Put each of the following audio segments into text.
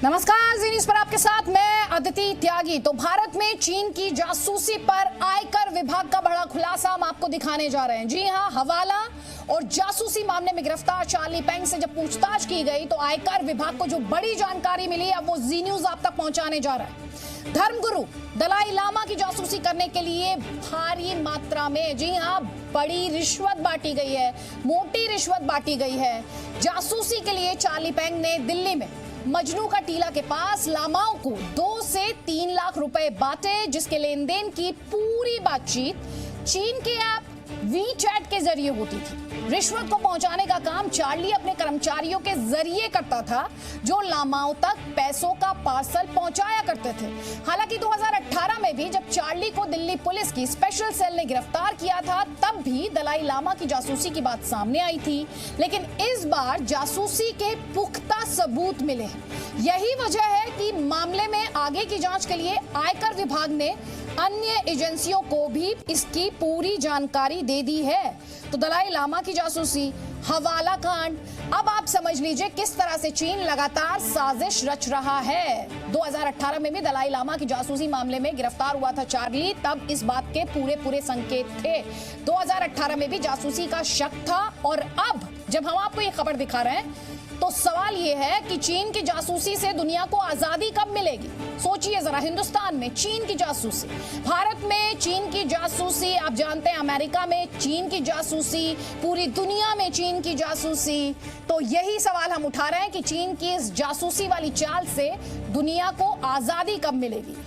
नमस्कार, जी न्यूज पर आपके साथ मैं अदिति त्यागी। तो भारत में चीन की जासूसी पर आयकर विभाग का बड़ा खुलासा हम आपको दिखाने जा रहे हैं। जी हां, हवाला और जासूसी मामले में गिरफ्तार चार्ली पेंग से जब पूछताछ की गई तो आयकर विभाग को जो बड़ी जानकारी मिली, अब वो जी न्यूज आप तक पहुंचाने जा रहा है। धर्मगुरु दलाई लामा की जासूसी करने के लिए भारी मात्रा में, जी हां, बड़ी रिश्वत बांटी गई है, मोटी रिश्वत बांटी गई है। जासूसी के लिए चार्ली पेंग ने दिल्ली में मजनू का टीला के पास लामाओं को 2 से 3 लाख रुपए बांटे, जिसके लेन देन की पूरी बातचीत चीन के ऐप वीचैट के जरिए होती थी। रिश्वत को पहुंचाने का काम चार्ली अपने कर्मचारियों के जरिए करता था, जो लामाओं तक पैसों का पार्सल पहुंचाया करते थे। हालांकि 2018 में भी जब चार्ली को दिल्ली पुलिस की स्पेशल सेल ने गिरफ्तार किया था, तब भी दलाई लामा की जासूसी की बात सामने आई थी, लेकिन इस बार जासूसी के पुख्ता सबूत मिले हैं। यही वजह है कि मामले में आगे की जांच के लिए आयकर विभाग ने अन्य एजेंसियों को भी इसकी पूरी जानकारी दे दी है। तो दलाई लामा की जासूसी, हवाला कांड, अब आप समझ लीजिए किस तरह से चीन लगातार साजिश रच रहा है। 2018 में भी दलाई लामा की जासूसी मामले में गिरफ्तार हुआ था चार्ली, तब इस बात के पूरे संकेत थे। 2018 में भी जासूसी का शक था, और अब जब हम आपको ये खबर दिखा रहे हैं तो सवाल ये है कि चीन की जासूसी से दुनिया को आजादी कब मिलेगी। सोचिए जरा, हिंदुस्तान में चीन की जासूसी, भारत में चीन की जासूसी, आप जानते हैं अमेरिका में चीन की जासूसी, पूरी दुनिया में चीन की जासूसी। तो यही सवाल हम उठा रहे हैं कि चीन की इस जासूसी वाली चाल से दुनिया को आजादी कब मिलेगी।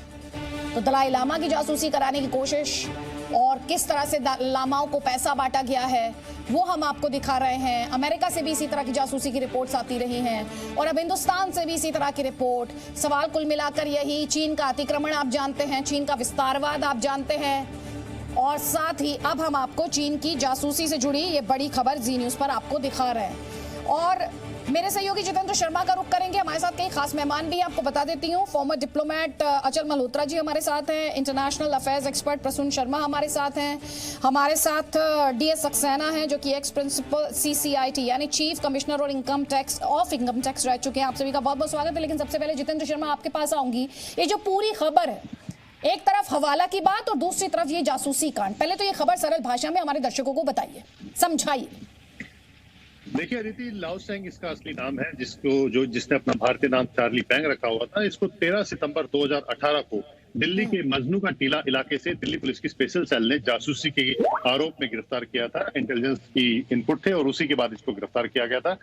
तो दलाई लामा की जासूसी कराने की कोशिश और किस तरह से लामाओं को पैसा बांटा गया है, वो हम आपको दिखा रहे हैं। अमेरिका से भी इसी तरह की जासूसी की रिपोर्ट्स आती रही हैं, और अब हिंदुस्तान से भी इसी तरह की रिपोर्ट। सवाल कुल मिलाकर यही, चीन का अतिक्रमण आप जानते हैं, चीन का विस्तारवाद आप जानते हैं, और साथ ही अब हम आपको चीन की जासूसी से जुड़ी ये बड़ी खबर जी न्यूज पर आपको दिखा रहे हैं। और मेरे सहयोगी जितेंद्र शर्मा का रुख करेंगे। हमारे साथ कई खास मेहमान भी हैं, आपको बता देती हूँ। फॉर्मर डिप्लोमेट अचल मल्होत्रा जी हमारे साथ हैं, international affairs expert Prasoon Sharma हमारे साथ हैं, हमारे साथ डीएस सक्सेना हैं जो कि एक्स प्रिंसिपल सीसीआईटी यानी चीफ कमिश्नर और इनकम टैक्स रह चुके हैं। आप सभी का बहुत बहुत स्वागत है। लेकिन सबसे पहले जितेंद्र शर्मा आपके पास आऊंगी। ये जो पूरी खबर है, एक तरफ हवाला की बात और दूसरी तरफ ये जासूसी कांड, पहले तो ये खबर सरल भाषा में हमारे दर्शकों को बताइए, समझाइए। देखिए अदिति, लाओ सेंग इसका असली नाम है, जिसने अपना भारतीय नाम चार्ली पेंग रखा हुआ था। इसको 13 सितंबर 2018 को दिल्ली के मजनू का टीला इलाके से दिल्ली पुलिस की स्पेशल सेल ने जासूसी के आरोप में गिरफ्तार किया था। इंटेलिजेंस की इनपुट थे और उसी के बाद इसको गिरफ्तार किया गया था।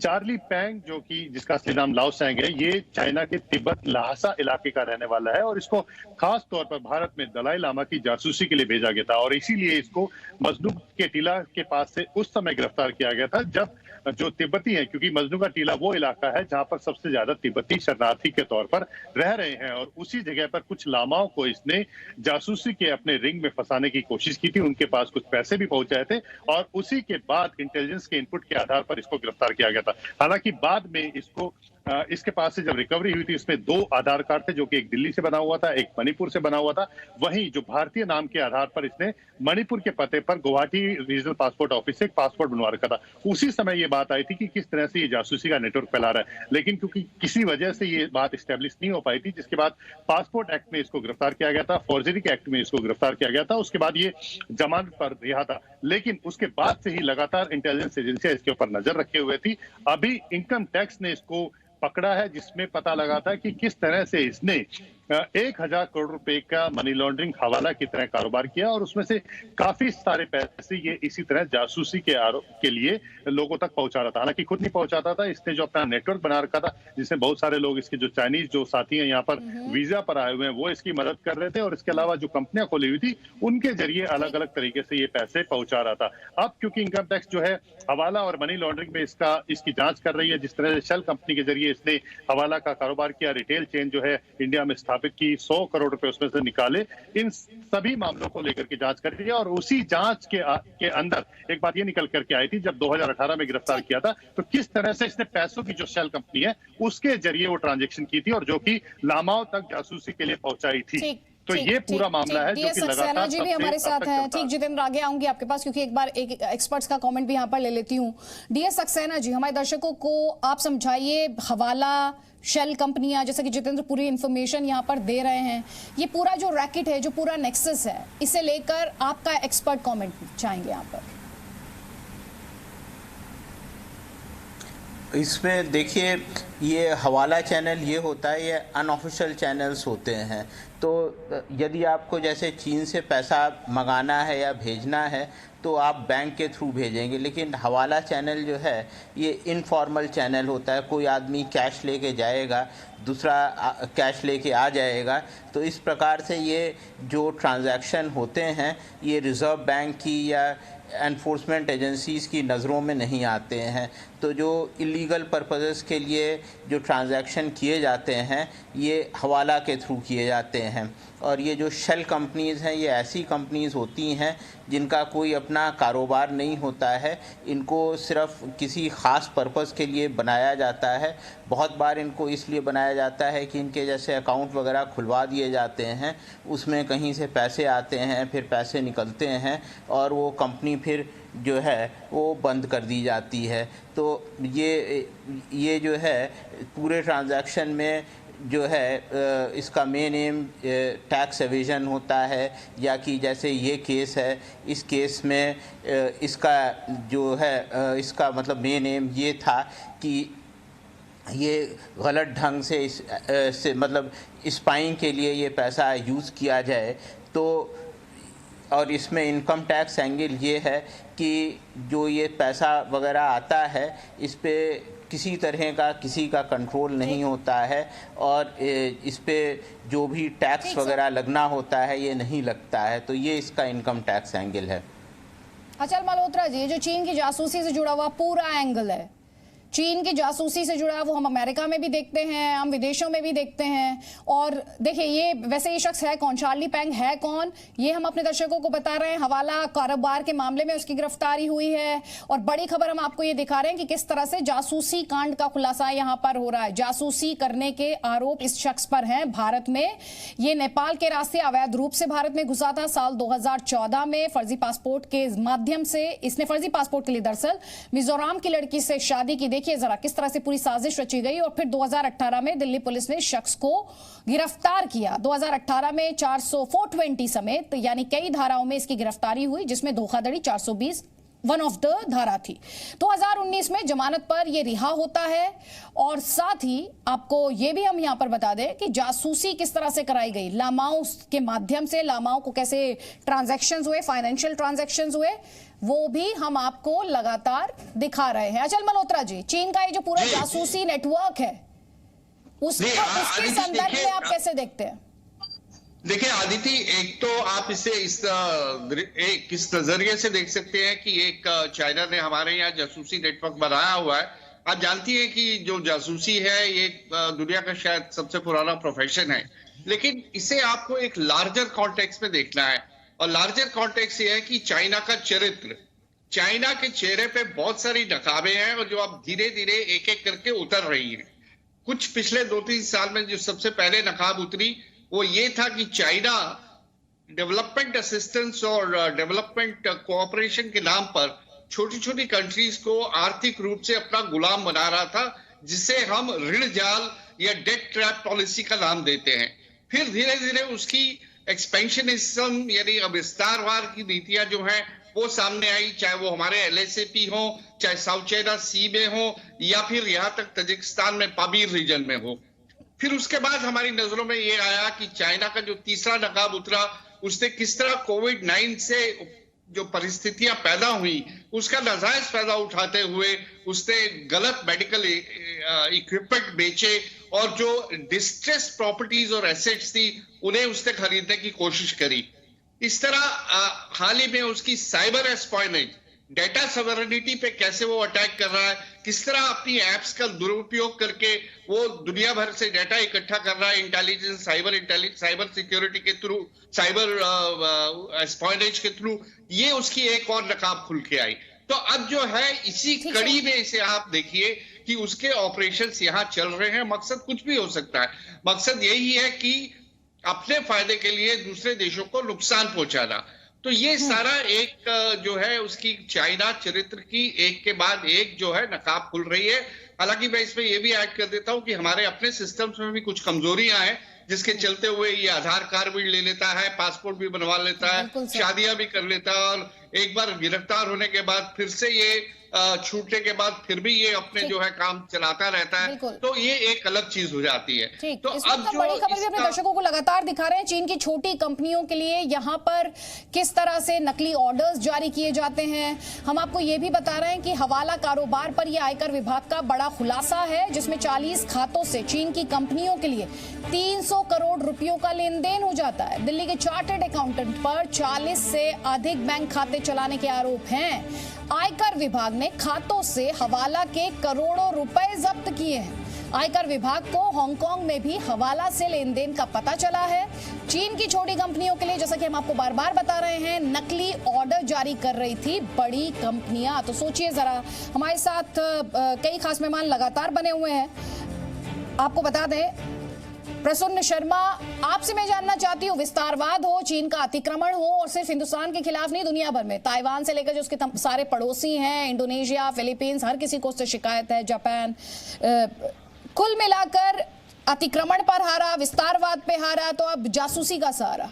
चार्ली पेंग, जो कि जिसका असली नाम लाओ सेंग है, ये चाइना के तिब्बत ल्हासा इलाके का रहने वाला है, और इसको खास तौर पर भारत में दलाई लामा की जासूसी के लिए भेजा गया था, और इसीलिए इसको मजनू के टीला के पास से उस समय गिरफ्तार किया गया था जब जो तिब्बती है, क्योंकि मजनू का टीला वो इलाका है जहां पर सबसे ज्यादा तिब्बती शरणार्थी के तौर पर रह रहे हैं, और उसी जगह पर कुछ लामाओं को इसने जासूसी के अपने रिंग में फंसाने की कोशिश की थी। उनके पास कुछ पैसे भी पहुंचाए थे, और उसी के बाद इंटेलिजेंस के इनपुट के आधार पर इसको गिरफ्तार किया गया था। हालांकि बाद में इसके पास से जब रिकवरी हुई थी, इसमें 2 आधार कार्ड थे, जो कि एक दिल्ली से बना हुआ था, एक मणिपुर से बना हुआ था। वहीं जो भारतीय नाम के आधार पर इसने मणिपुर के पते पर गुवाहाटी रीजनल पासपोर्ट ऑफिस से एक पासपोर्ट बनवा रखा था। उसी समय ये बात आई थी कि किस तरह से ये जासूसी का नेटवर्क फैला रहा है, लेकिन क्योंकि किसी वजह से ये बात स्टैब्लिश नहीं हो पाई थी, जिसके बाद पासपोर्ट एक्ट में इसको गिरफ्तार किया गया था, फॉर्जरी के एक्ट में इसको गिरफ्तार किया गया था। उसके बाद ये जमानत पर रिहा था, लेकिन उसके बाद से ही लगातार इंटेलिजेंस एजेंसियां इसके ऊपर नजर रखे हुए थी। अभी इनकम टैक्स ने इसको पकड़ा है, जिसमें पता लगा था कि किस तरह से इसने 1000 करोड़ रुपए का मनी लॉन्ड्रिंग हवाला की तरह कारोबार किया, और उसमें से काफी सारे पैसे ये इसी तरह जासूसी के आरोप के लिए लोगों तक पहुंचा रहा था। हालांकि खुद नहीं पहुंचाता था, इसने जो अपना नेटवर्क बना रखा था, जिसमें बहुत सारे लोग, इसके जो चाइनीज जो साथी हैं यहाँ पर वीजा पर आए हुए हैं, वो इसकी मदद कर रहे थे, और इसके अलावा जो कंपनियां खोली हुई थी उनके जरिए अलग अलग तरीके से ये पैसे पहुंचा रहा था। अब क्योंकि इनकम टैक्स जो है हवाला और मनी लॉन्ड्रिंग में इसकी जांच कर रही है, जिस तरह से शेल कंपनी के जरिए इसने हवाला का कारोबार किया, रिटेल चेन जो है इंडिया में स्थापित की, 100 करोड़ रुपए उसमें से निकाले, इन सभी मामलों को लेकर के जांच कर रही है। और उसी जांच के अंदर एक बात ये निकल करके आई थी, जब 2018 में गिरफ्तार किया था, तो किस तरह से इसने पैसों की जो शेल कंपनी है उसके जरिए वो ट्रांजेक्शन की थी, और जो कि लामाओं तक जासूसी के लिए पहुंचाई थी। तो ये पूरा मामला है जो कि लगातार जी भी हमारे साथ हैं। ठीक जितेंद्र, आगे आऊंगी आपके पास क्योंकि एक बार एक एक्सपर्ट्स का कमेंट भी यहाँ पर ले लेती हूँ। डीएस सक्सेना जी, हमारे दर्शकों को आप समझाइए, हवाला शेल कंपनियां, जैसे कि जितेंद्र पूरी इंफॉर्मेशन यहाँ पर दे रहे हैं, ये पूरा जो रैकेट है, जो पूरा नेक्सस है, इसे लेकर आपका एक्सपर्ट कमेंट चाहेंगे यहाँ पर। इसमें देखिए, ये हवाला चैनल ये होता है, ये अनऑफिशियल चैनल्स होते हैं। तो यदि आपको जैसे चीन से पैसा मंगाना है या भेजना है तो आप बैंक के थ्रू भेजेंगे, लेकिन हवाला चैनल जो है ये इनफॉर्मल चैनल होता है। कोई आदमी कैश लेके जाएगा, दूसरा कैश लेके आ जाएगा। तो इस प्रकार से ये जो ट्रांजैक्शन होते हैं ये रिज़र्व बैंक की या एनफोर्समेंट एजेंसीज़ की नज़रों में नहीं आते हैं। तो जो इलीगल पर्पसेस के लिए जो ट्रांजैक्शन किए जाते हैं ये हवाला के थ्रू किए जाते हैं। और ये जो शेल कंपनीज़ हैं ये ऐसी कंपनीज़ होती हैं जिनका कोई अपना कारोबार नहीं होता है, इनको सिर्फ किसी ख़ास पर्पस के लिए बनाया जाता है। बहुत बार इनको इसलिए बनाया जाता है कि इनके जैसे अकाउंट वगैरह खुलवा दिए जाते हैं, उसमें कहीं से पैसे आते हैं, फिर पैसे निकलते हैं और वो कंपनी फिर जो है वो बंद कर दी जाती है। तो ये जो है पूरे ट्रांजैक्शन में जो है इसका मेन एम टैक्स एविजन होता है, या कि जैसे ये केस है, इस केस में इसका जो है इसका मतलब मेन एम ये था कि ये गलत ढंग से मतलब स्पाइंग के लिए ये पैसा यूज़ किया जाए। तो और इसमें इनकम टैक्स एंगल ये है कि जो ये पैसा वगैरह आता है इस पे किसी तरह का किसी का कंट्रोल नहीं होता है, और इस पे जो भी टैक्स वगैरह लगना होता है ये नहीं लगता है। तो ये इसका इनकम टैक्स एंगल है। अचल मल्होत्रा जी, जो चीन की जासूसी से जुड़ा हुआ पूरा एंगल है, चीन की जासूसी से जुड़ा वो हम अमेरिका में भी देखते हैं, हम विदेशों में भी देखते हैं। और देखिए ये वैसे ये शख्स है कौन, चार्ली पैंग है कौन, ये हम अपने दर्शकों को बता रहे हैं। हवाला कारोबार के मामले में उसकी गिरफ्तारी हुई है, और बड़ी खबर हम आपको ये दिखा रहे हैं कि किस तरह से जासूसी कांड का खुलासा यहाँ पर हो रहा है। जासूसी करने के आरोप इस शख्स पर हैं भारत में। ये नेपाल के रास्ते अवैध रूप से भारत में घुसा था। साल 2014 में फर्जी पासपोर्ट के माध्यम से इसने फर्जी पासपोर्ट के लिए दरअसल मिजोरम की लड़की से शादी की। देखिए जरा किस तरह से पूरी साजिश रची गई, और फिर 2018 में दिल्ली पुलिस ने शख्स को गिरफ्तार किया। 2018 में 420 समेत यानी कई धाराओं में इसकी गिरफ्तारी हुई, जिसमें धोखाधड़ी 420 वन ऑफ द धारा थी। 2019 में जमानत पर यह रिहा होता है। और साथ ही आपको यह भी हम यहां पर बता दें कि जासूसी किस तरह से कराई गई, लामाओं के माध्यम से, लामाओं को कैसे ट्रांजैक्शंस हुए, फाइनेंशियल ट्रांजैक्शंस हुए, वो भी हम आपको लगातार दिखा रहे हैं। अचल मल्होत्रा जी, चीन का ये जो पूरा जासूसी नेटवर्क है उसके संदर्भ में आप कैसे देखते हैं? देखिए आदिति, एक तो आप इसे किस नजरिए से देख सकते हैं कि एक चाइना ने हमारे यहाँ जासूसी नेटवर्क बनाया हुआ है। आप जानती हैं कि जो जासूसी है ये दुनिया का शायद सबसे पुराना प्रोफेशन है, लेकिन इसे आपको एक लार्जर कॉन्टेक्स्ट में देखना है। और लार्जर कॉन्टेक्स्ट ये है कि चाइना का चरित्र, चाइना के चेहरे पे बहुत सारी नकाबें हैं और जो अब धीरे धीरे एक एक करके उतर रही हैं। कुछ पिछले 2-3 साल में जो सबसे पहले नकाब उतरी वो ये था कि चाइना डेवलपमेंट असिस्टेंस और डेवलपमेंट कोऑपरेशन के नाम पर छोटी छोटी कंट्रीज को आर्थिक रूप से अपना गुलाम बना रहा था, जिसे हम ऋण जाल या डेट ट्रैप पॉलिसी का नाम देते हैं। फिर धीरे धीरे उसकी एक्सपेंशनिज्म यानी अब विस्तारवाद की नीतियां जो हैं वो सामने आई, चाहे वो हमारे एलएसएपी हो, चाहे साउथ चाइना सी में हो, या फिर यहाँ तक ताजिकिस्तान में पामीर रीजन में हो। फिर उसके बाद हमारी नजरों में ये आया कि चाइना का जो तीसरा नकाब उतरा, उसने किस तरह कोविड-19 से जो परिस्थितियां पैदा हुई उसका नाजायज फायदा उठाते हुए उसने गलत मेडिकल इक्विपमेंट बेचे, और जो डिस्ट्रेस प्रॉपर्टीज और एसेट्स थी उन्हें उसने खरीदने की कोशिश करी। इस तरह हाल ही में उसकी साइबर एस्पायनेज, डेटा सॉवरेनिटी पे कैसे वो अटैक कर रहा है, किस तरह अपनी एप्स का दुरुपयोग करके वो दुनिया भर से डेटा इकट्ठा कर रहा है इंटेलिजेंस, साइबर सिक्योरिटी के थ्रू, साइबर एस्पायनेज के थ्रू, ये उसकी एक और नकाब खुल के आई। तो अब जो है इसी कड़ी में इसे आप देखिए कि उसके ऑपरेशंस यहाँ चल रहे हैं। मकसद कुछ भी हो सकता है, मकसद यही है कि अपने फायदे के लिए दूसरे देशों को नुकसान पहुंचाना। तो ये सारा एक जो है उसकी चाइना चरित्र की एक के बाद एक जो है नकाब खुल रही है। हालांकि मैं इसमें ये भी ऐड कर देता हूं कि हमारे अपने सिस्टम्स में भी कुछ कमजोरियां हैं, जिसके चलते हुए ये आधार कार्ड भी ले लेता है, पासपोर्ट भी बनवा लेता है, शादियां भी कर लेता है, और एक बार गिरफ्तार होने के बाद फिर से ये छूटने के बाद फिर भी ये अपने जो है काम चलाता रहता है। तो ये एक अलग चीज हो जाती है। तो अब जो बड़ी खबर भी अपने दर्शकों को लगातार दिखा रहे हैं, चीन की छोटी कंपनियों के लिए यहाँ पर किस तरह से नकली ऑर्डर्स जारी किए जाते हैं। हम आपको ये भी बता रहे हैं कि हवाला कारोबार पर यह आयकर विभाग का बड़ा खुलासा है, जिसमें 40 खातों से चीन की कंपनियों के लिए 300 करोड़ रुपयों का लेन देन हो जाता है। दिल्ली के चार्टर्ड अकाउंटेंट पर 40 से अधिक बैंक खाते चलाने के आरोप हैं। आयकर विभाग ने खातों से हवाला के करोड़ों रुपए जब्त किए हैं। आयकर विभाग को हांगकांग में भी हवाला से लेन देन का पता चला है। चीन की छोटी कंपनियों के लिए, जैसा कि हम आपको बार बार बता रहे हैं, नकली ऑर्डर जारी कर रही थी बड़ी कंपनियां। तो सोचिए जरा, हमारे साथ कई खास मेहमान लगातार बने हुए हैं। आपको बता दें, प्रसून शर्मा, आपसे मैं जानना चाहती हूँ, विस्तारवाद हो, चीन का अतिक्रमण हो, और सिर्फ हिंदुस्तान के खिलाफ नहीं, दुनिया भर में, ताइवान से लेकर जो उसके सारे पड़ोसी हैं, इंडोनेशिया, फिलीपींस, हर किसी को उससे शिकायत है, जापान, कुल मिलाकर अतिक्रमण पर हारा, विस्तारवाद पे हारा, तो अब जासूसी का सहारा,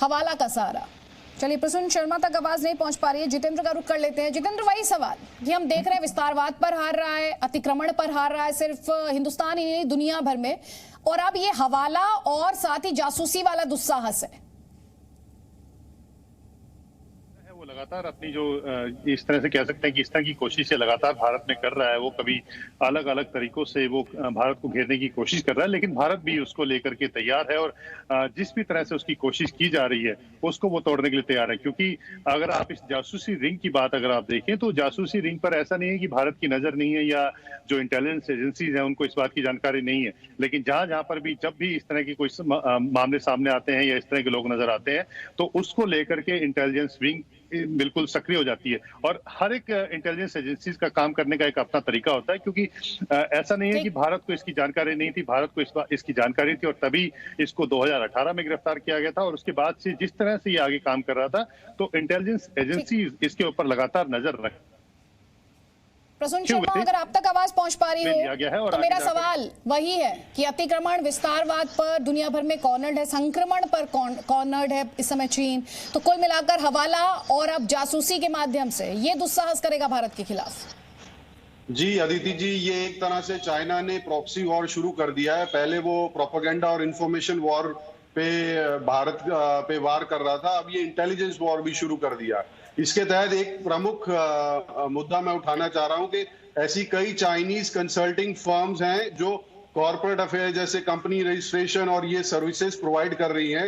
हवाला का सहारा। चलिए, प्रसून शर्मा तक आवाज नहीं पहुंच पा रही है, जितेंद्र का रुख कर लेते हैं। जितेंद्र, वही सवाल कि हम देख रहे हैं विस्तारवाद पर हार रहा है, अतिक्रमण पर हार रहा है, सिर्फ हिंदुस्तान ही नहीं दुनिया भर में, और अब ये हवाला और साथ ही जासूसी वाला दुस्साहस है। वो लगातार अपनी जो इस तरह से कह सकते हैं कि इस तरह की कोशिशें लगातार भारत में कर रहा है। वो कभी अलग अलग तरीकों से वो भारत को घेरने की कोशिश कर रहा है, लेकिन भारत भी उसको लेकर के तैयार है, और जिस भी तरह से उसकी कोशिश की जा रही है उसको वो तोड़ने के लिए तैयार है। क्योंकि अगर आप इस जासूसी रिंग की बात अगर आप देखें, तो जासूसी रिंग पर ऐसा नहीं है कि भारत की नजर नहीं है या जो इंटेलिजेंस एजेंसीज हैं उनको इस बात की जानकारी नहीं है, लेकिन जहां पर भी जब भी इस तरह की कोई मामले सामने आते हैं या इस तरह के लोग नजर आते हैं, तो उसको लेकर के इंटेलिजेंस विंग बिल्कुल सक्रिय हो जाती है। और हर एक इंटेलिजेंस एजेंसीज का काम करने का एक अपना तरीका होता है, क्योंकि ऐसा नहीं है कि भारत को इसकी जानकारी नहीं थी, भारत को इसकी जानकारी थी, और तभी इसको 2018 में गिरफ्तार किया गया था। और उसके बाद से जिस तरह से ये आगे काम कर रहा था, तो इंटेलिजेंस एजेंसीज इसके ऊपर लगातार नजर रख। प्रसून शर्मा, अगर आप तक आवाज पहुंच पा रही हो, तो मेरा सवाल वही है कि अतिक्रमण, विस्तारवाद पर दुनिया भर में कॉर्नर्ड है, संक्रमण पर कॉर्नर्ड है इस समय चीन, तो कुल मिलाकर हवाला और अब जासूसी के माध्यम से ये दुस्साहस करेगा भारत के खिलाफ। जी अदिति जी, ये एक तरह से चाइना ने प्रॉक्सी वॉर शुरू कर दिया है। पहले वो प्रोपेगेंडा और इंफॉर्मेशन वॉर पे भारत पे वार कर रहा था, अब ये इंटेलिजेंस वॉर भी शुरू कर दिया। इसके तहत एक प्रमुख मुद्दा मैं उठाना चाह रहा हूं कि ऐसी कई चाइनीज कंसल्टिंग फर्म्स हैं जो कॉर्पोरेट अफेयर जैसे कंपनी रजिस्ट्रेशन और ये सर्विसेज प्रोवाइड कर रही हैं।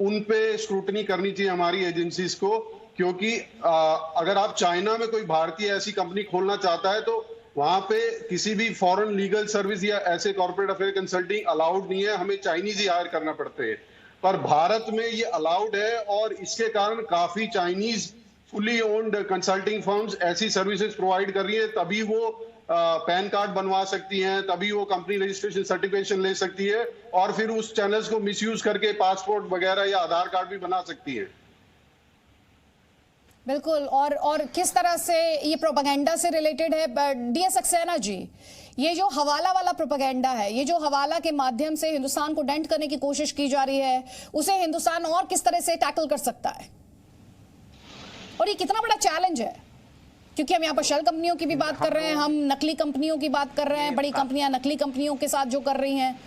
उन पे स्क्रूटनी करनी चाहिए हमारी एजेंसीज को, क्योंकि अगर आप चाइना में कोई भारतीय ऐसी कंपनी खोलना चाहता है तो वहां पे किसी भी फॉरेन लीगल सर्विस या ऐसे कॉर्पोरेट अफेयर कंसल्टिंग अलाउड नहीं है, हमें चाइनीज ही हायर करना पड़ते हैं। पर भारत में ये अलाउड है, और इसके कारण काफी Chinese fully owned consulting firms ऐसी सर्विसेज प्रोवाइड कर रही है, तभी वो पैन कार्ड बनवा सकती हैं, तभी वो कंपनी रजिस्ट्रेशन सर्टिफिकेशन ले सकती है, और फिर उस चैनल्स को मिसयूज करके पासपोर्ट वगैरह या आधार कार्ड भी बना सकती है। बिल्कुल, और किस तरह से ये प्रोपेगेंडा से रिलेटेड है, डीएस सक्सेना जी, ये जो हवाला वाला प्रोपेगेंडा है, ये जो हवाला के माध्यम से हिंदुस्तान को डेंट करने की कोशिश की जा रही है, उसे हिंदुस्तान और किस तरह से टैकल कर सकता है, और ये कितना बड़ा चैलेंज है? क्योंकि हम यहाँ पर शेल कंपनियों की भी बात कर रहे हैं, हम नकली कंपनियों की बात कर रहे हैं, बड़ी कंपनियां नकली कंपनियों के साथ जो कर रही हैं।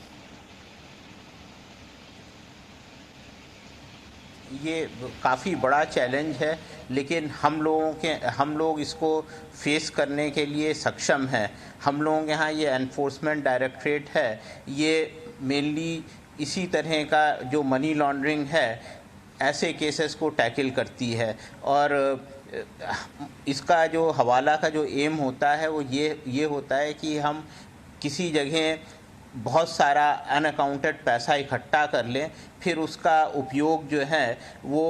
ये काफ़ी बड़ा चैलेंज है, लेकिन हम लोग इसको फेस करने के लिए सक्षम हैं। हम लोगों के यहाँ ये एनफोर्समेंट डायरेक्टरेट है, ये मेनली इसी तरह का जो मनी लॉन्ड्रिंग है ऐसे केसेस को टैकल करती है। और इसका जो हवाला का जो एम होता है वो ये होता है कि हम किसी जगह बहुत सारा अनअकाउंटेड पैसा इकट्ठा कर लें, फिर उसका उपयोग जो है वो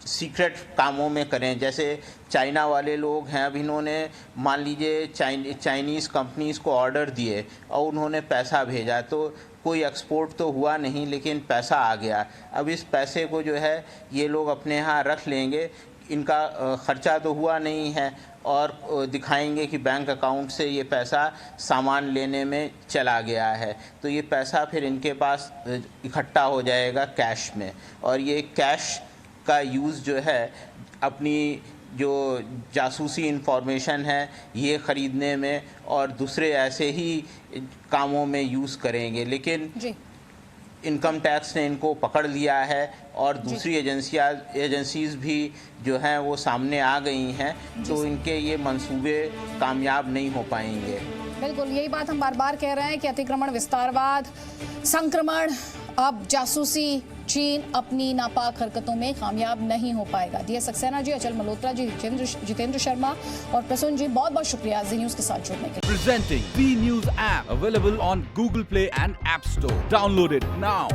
सीक्रेट कामों में करें। जैसे चाइना वाले लोग हैं, अब इन्होंने मान लीजिए चाइनीज़ कंपनीज़ को ऑर्डर दिए और उन्होंने पैसा भेजा, तो कोई एक्सपोर्ट तो हुआ नहीं, लेकिन पैसा आ गया। अब इस पैसे को जो है ये लोग अपने यहाँ रख लेंगे, इनका खर्चा तो हुआ नहीं है, और दिखाएंगे कि बैंक अकाउंट से ये पैसा सामान लेने में चला गया है। तो ये पैसा फिर इनके पास इकट्ठा हो जाएगा कैश में, और ये कैश का यूज़ जो है अपनी जो जासूसी इंफॉर्मेशन है ये ख़रीदने में और दूसरे ऐसे ही कामों में यूज़ करेंगे। लेकिन जी इनकम टैक्स ने इनको पकड़ लिया है, और दूसरी एजेंसीज भी जो हैं वो सामने आ गई हैं, तो इनके ये मंसूबे कामयाब नहीं हो पाएंगे। बिल्कुल, यही बात हम बार बार कह रहे हैं कि अतिक्रमण, विस्तारवाद, संक्रमण, अब जासूसी, चीन अपनी नापाक हरकतों में कामयाब नहीं हो पाएगा। डीएस सक्सेना जी, अचल मल्होत्रा जी, जितेंद्र शर्मा और प्रसून जी, बहुत बहुत शुक्रिया जी न्यूज के साथ जुड़ने के लिए। Presenting B News app available on Google Play and App Store. Download it now.